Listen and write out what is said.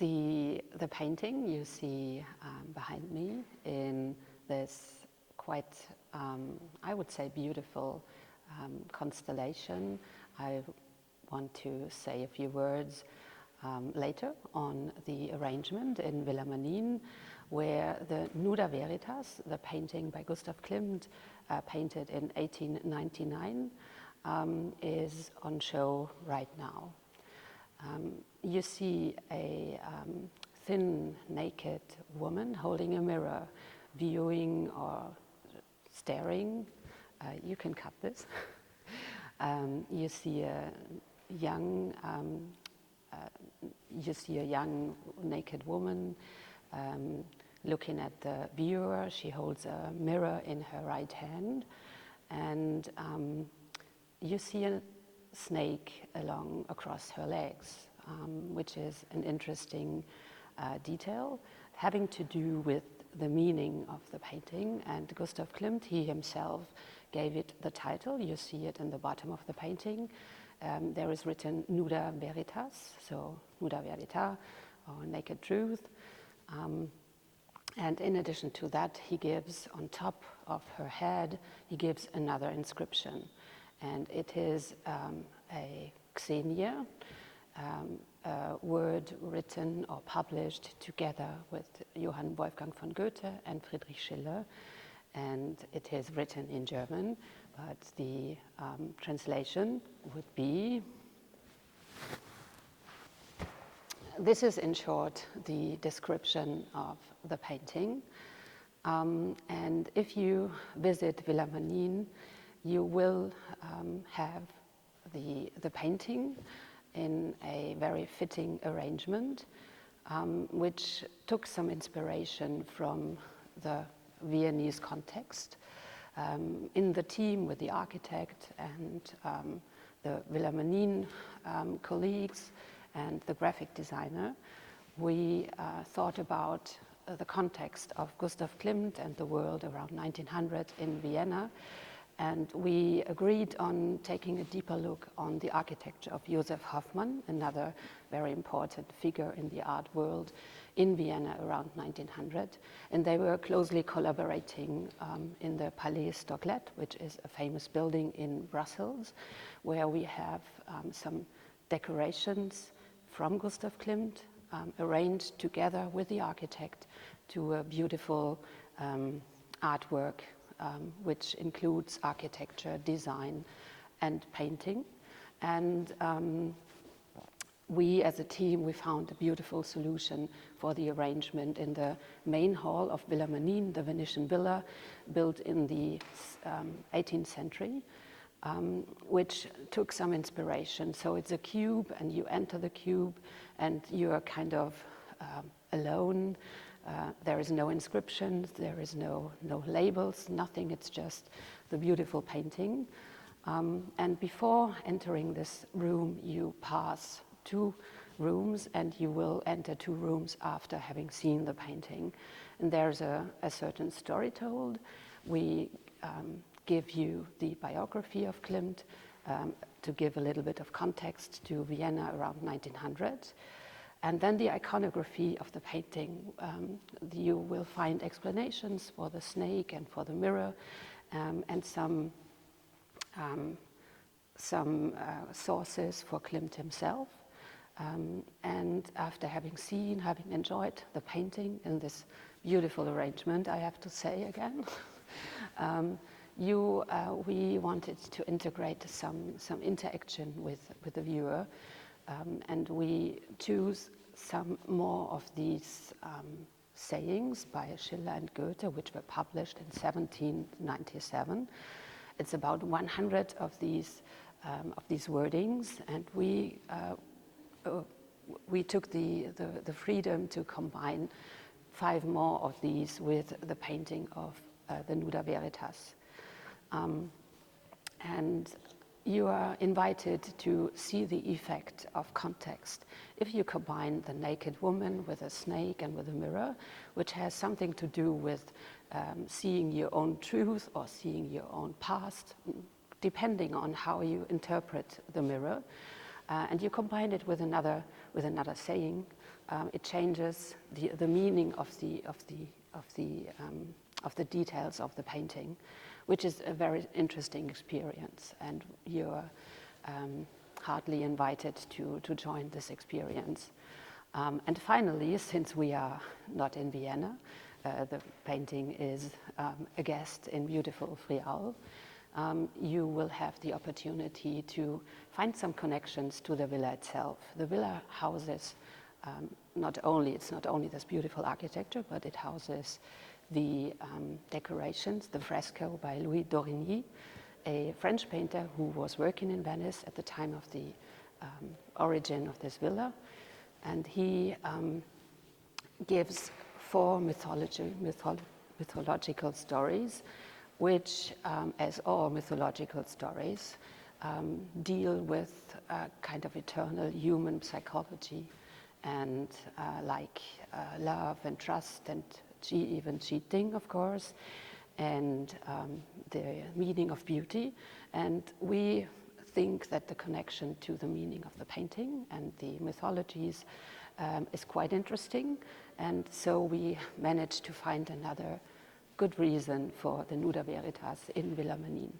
The painting you see behind me in this quite, I would say, beautiful constellation. I want to say a few words later on the arrangement in Villa Manin, where the Nuda Veritas, the painting by Gustav Klimt, painted in 1899, is on show right now. You see a thin, naked woman holding a mirror, viewing or staring. You can cut this. You see a young naked woman looking at the viewer. She holds a mirror in her right hand, and you see a snake across her legs, which is an interesting detail having to do with the meaning of the painting. And Gustav Klimt, he himself gave it the title. You see it in the bottom of the painting. There is written Nuda Veritas, so Nuda Verita, or Naked Truth. And in addition to that, he gives on top of her head, he gives another inscription. And it is a Xenia, a word written or published together with Johann Wolfgang von Goethe and Friedrich Schiller. And it is written in German, but the translation would be, this is in short the description of the painting. And if you visit Villa Manin, you will have the painting in a very fitting arrangement, which took some inspiration from the Viennese context. In the team with the architect and the Villa Manin colleagues and the graphic designer, we thought about the context of Gustav Klimt and the world around 1900 in Vienna. And we agreed on taking a deeper look on the architecture of Joseph Hoffmann, another very important figure in the art world in Vienna around 1900. And they were closely collaborating in the Palais Stocklet, which is a famous building in Brussels, where we have some decorations from Gustav Klimt arranged together with the architect to a beautiful artwork, which includes architecture, design, and painting. And we as a team, we found a beautiful solution for the arrangement in the main hall of Villa Manin, the Venetian villa, built in the 18th century, which took some inspiration. So it's a cube, and you enter the cube, and you are kind of alone. There is no inscriptions, there is no labels, nothing. It's just the beautiful painting. And before entering this room, you pass 2 rooms, and you will enter 2 rooms after having seen the painting. And there's a certain story told. We give you the biography of Klimt to give a little bit of context to Vienna around 1900. And then the iconography of the painting. You will find explanations for the snake and for the mirror, and some sources for Klimt himself. And after having enjoyed the painting in this beautiful arrangement, I have to say again, we wanted to integrate some interaction with the viewer. And we choose some more of these sayings by Schiller and Goethe, which were published in 1797. It's about 100 of these wordings, and we took the freedom to combine 5 more of these with the painting of the Nuda Veritas. And you are invited to see the effect of context. If you combine the naked woman with a snake and with a mirror, which has something to do with seeing your own truth or seeing your own past, depending on how you interpret the mirror, and you combine it with another saying, it changes the meaning of the details of the painting, which is a very interesting experience, and you're heartily invited to join this experience. And finally, since we are not in Vienna, the painting is a guest in beautiful Friaul, you will have the opportunity to find some connections to the villa itself. The villa houses it's not only this beautiful architecture, but it houses the decorations, the fresco by Louis d'Origny, a French painter who was working in Venice at the time of the origin of this villa. And he gives 4 mythological stories, which, as all mythological stories, deal with kind of eternal human psychology, and like love and trust and even cheating, of course, and the meaning of beauty. And we think that the connection to the meaning of the painting and the mythologies is quite interesting. And so we managed to find another good reason for the Nuda Veritas in Villa Manin.